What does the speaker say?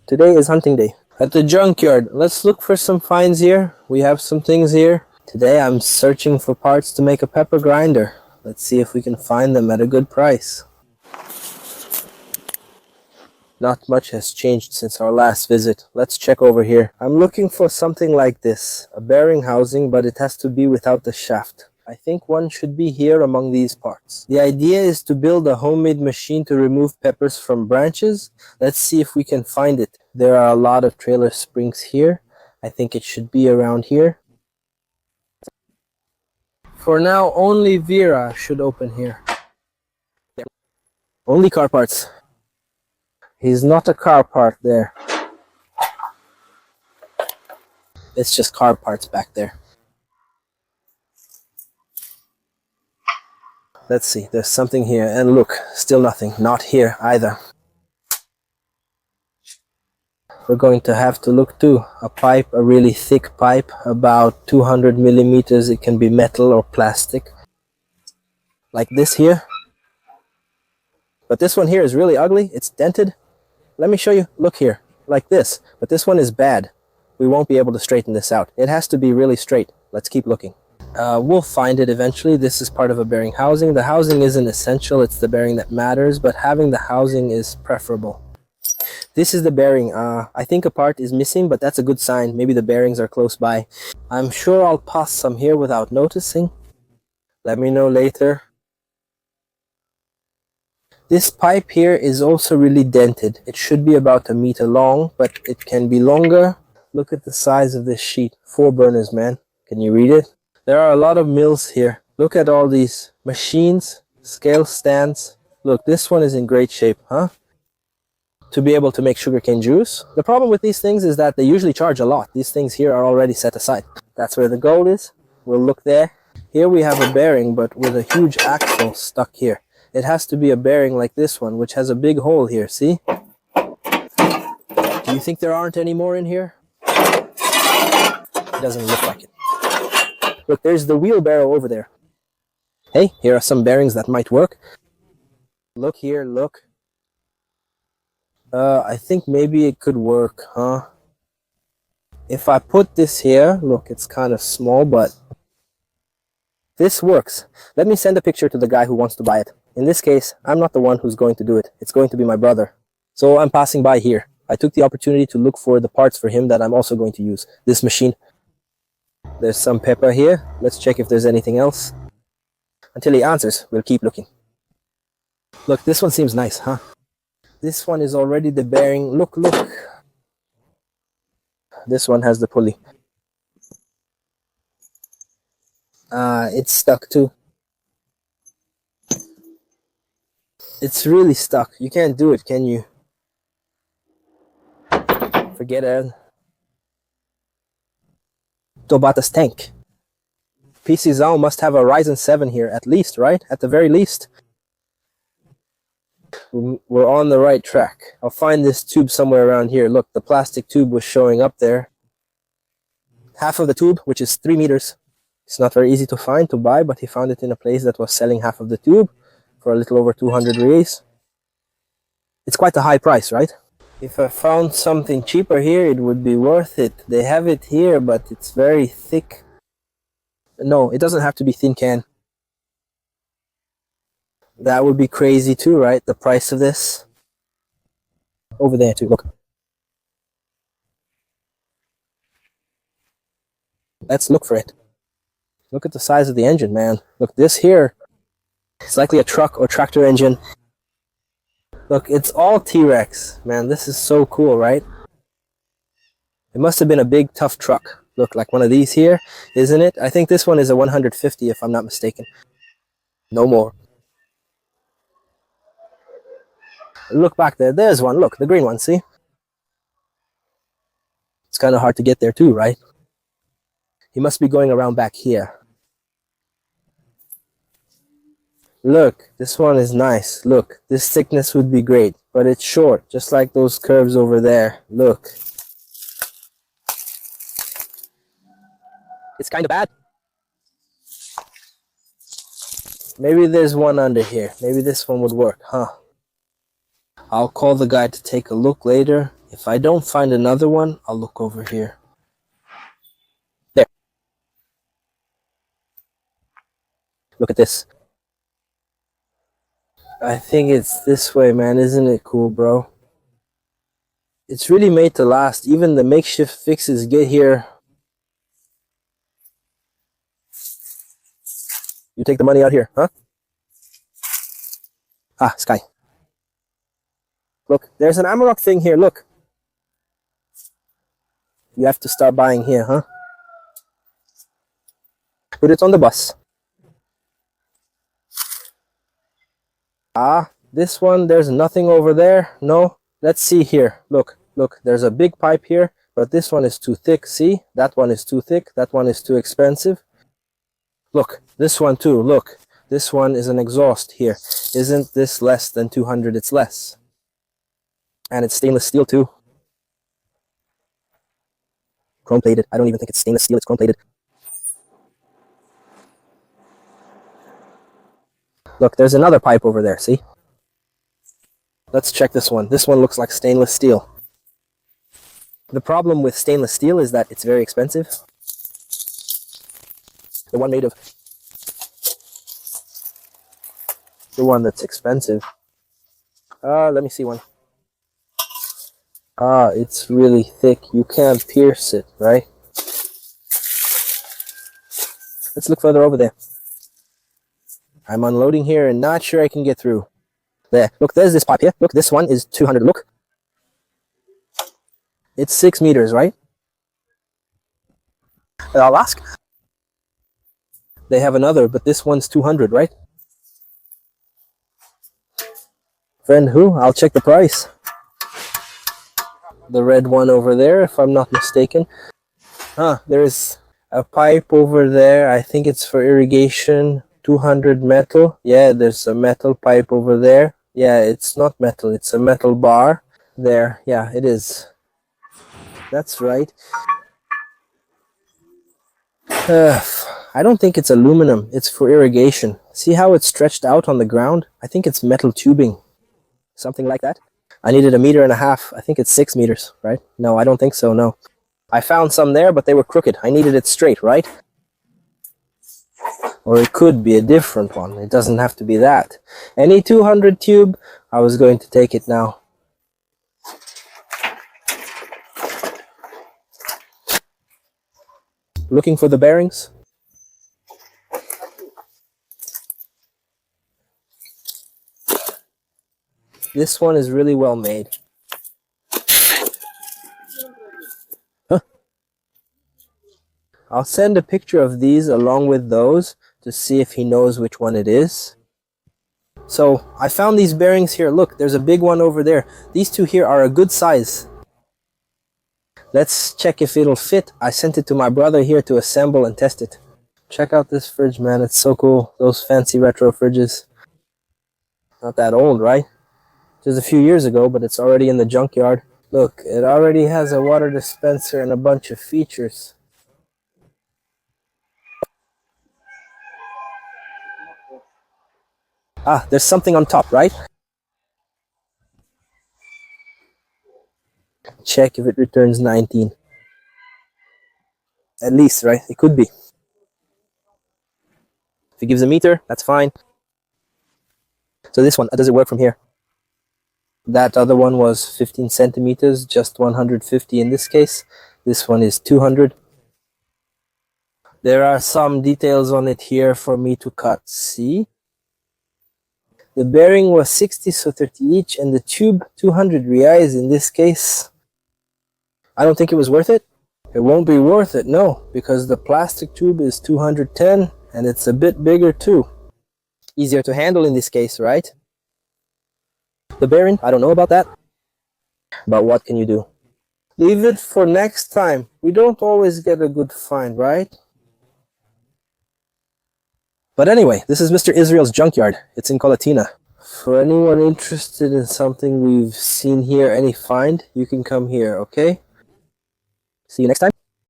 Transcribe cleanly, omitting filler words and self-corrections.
Today is hunting day at the junkyard. Let's look for some finds here. We have some things here. Today I'm searching for parts to make a pepper grinder. Let's see if we can find them at a good price. Not much has changed since our last visit. Let's check over here. I'm looking for something like this, a bearing housing, but it has to be without the shaft. I think one should be here among these parts. The idea is to build a homemade machine to remove peppers from branches. Let's see if we can find it. There are a lot of trailer springs here. I think it should be around here. For now, only Vera should open here. Only car parts. He's not a car part there. It's just car parts back there. Let's see, there's something here. And look, still nothing. Not here either. We're going to have to look too. A pipe, a really thick pipe, about 200 millimeters. It can be metal or plastic. Like this here. But this one here is really ugly. It's dented. Let me show you. Look here, like this. But this one is bad. We won't be able to straighten this out. It has to be really straight. Let's keep looking. We'll find it eventually. This is part of a bearing housing. The housing isn't essential. It's the bearing that matters, but having the housing is preferable. This is the bearing. I think a part is missing, but that's a good sign. Maybe the bearings are close by. I'm sure I'll pass some here without noticing. Let me know later. This pipe here is also really dented. It should be about 1 meter long, but it can be longer. Look at the size of this sheet. 4 burners, man. Can you read it? There are a lot of mills here. Look at all these machines, scale stands. Look, this one is in great shape, huh? To be able to make sugarcane juice. The problem with these things is that they usually charge a lot. These things here are already set aside. That's where the gold is. We'll look there. Here we have a bearing, but with a huge axle stuck here. It has to be a bearing like this one, which has a big hole here, see? Do you think there aren't any more in here? It doesn't look like it. Look, there's the wheelbarrow over there. Hey, here are some bearings that might work. Look here, look. I think maybe it could work, huh? If I put this here, look, it's kind of small, but this works. Let me send a picture to the guy who wants to buy it. In this case, I'm not the one who's going to do it. It's going to be my brother. So I'm passing by here. I took the opportunity to look for the parts for him that I'm also going to use. This machine. There's some pepper here. Let's check if there's anything else. Until he answers, we'll keep looking. Look, this one seems nice, huh? This one is already the bearing. Look, look. This one has the pulley. It's stuck too. It's really stuck. You can't do it, can you? Forget it. Tobatas tank. PC Zao must have a Ryzen 7 here, at least, right? At the very least. We're on the right track. I'll find this tube somewhere around here. Look, the plastic tube was showing up there. Half of the tube, which is 3 meters. It's not very easy to find, to buy, but he found it in a place that was selling half of the tube for a little over 200 reais. It's quite a high price, right? If I found something cheaper here, it would be worth it. They have it here, but it's very thick. No, it doesn't have to be thin can. That would be crazy too, right? The price of this. Over there too, look. Let's look for it. Look at the size of the engine, man. Look, this here, it's likely a truck or tractor engine. Look, it's all T-Rex. Man, this is so cool, right? It must have been a big, tough truck. Look, like one of these here, isn't it? I think this one is a 150 if I'm not mistaken. No more. Look back there. There's one. Look, the green one, see? It's kind of hard to get there too, right? He must be going around back here. Look, this one is nice. Look, this thickness would be great, but it's short, just like those curves over there. Look. It's kind of bad. Maybe there's one under here. Maybe this one would work, huh? I'll call the guy to take a look later. If I don't find another one, I'll look over here. There. Look at this. I think it's this way, man. Isn't it cool, bro? It's really made to last. Even the makeshift fixes get here. You take the money out here, huh? Ah, Sky. Look, there's an Amarok thing here, look. You have to start buying here, huh? Put it on the bus. Ah, this one, there's nothing over there. No, let's see here. Look, there's a big pipe here, but this one is too thick. See, that one is too thick. That one is too expensive. Look, this one too, look. This one is an exhaust here. Isn't this less than 200? It's less. And it's stainless steel too. Chrome plated. I don't even think it's stainless steel, it's chrome plated. Look, there's another pipe over there, see? Let's check this one. This one looks like stainless steel. The problem with stainless steel is that it's very expensive. The one made of... The one that's expensive. Let me see one. Ah, it's really thick. You can't pierce it, right? Let's look further over there. I'm unloading here and not sure I can get through. There. Look, there's this pipe here. Look, this one is 200. Look. It's 6 meters, right? I'll ask. They have another, but this one's 200, right? Friend who? I'll check the price. The red one over there, if I'm not mistaken. Huh, there's a pipe over there. I think it's for irrigation. 200 metal. Yeah, there's a metal pipe over there. Yeah, it's not metal, it's a metal bar. There, yeah, it is. That's right. I don't think it's aluminum. It's for irrigation. See how it's stretched out on the ground? I think it's metal tubing. Something like that. I needed 1.5 meters. I think it's 6 meters, right? No, I don't think so, no. I found some there, but they were crooked. I needed it straight, right? Or it could be a different one. It doesn't have to be that. Any 200 tube, I was going to take it now. Looking for the bearings? This one is really well made. Huh. I'll send a picture of these along with those to see if he knows which one it is. So I found these bearings here. Look, there's a big one over there. These two here are a good size. Let's check if it'll fit. I sent it to my brother here to assemble and test it. Check out this fridge, man. It's so cool. Those fancy retro fridges. Not that old, right? Just a few years ago, but it's already in the junkyard. Look, it already has a water dispenser and a bunch of features. Ah, there's something on top, right? Check if it returns 19. At least, right? It could be. If it gives a meter, that's fine. So this one, does it work from here? That other one was 15 centimeters, just 150 in this case. This one is 200. There are some details on it here for me to cut. See? The bearing was 60, so 30 each, and the tube, 200 reais in this case. I don't think it was worth it. It won't be worth it, no, because the plastic tube is 210, and it's a bit bigger too. Easier to handle in this case, right? The bearing, I don't know about that. But what can you do? Leave it for next time. We don't always get a good find, right? But anyway, this is Mr. Israel's Junkyard. It's in Colatina. For anyone interested in something we've seen here, any find, you can come here, okay? See you next time.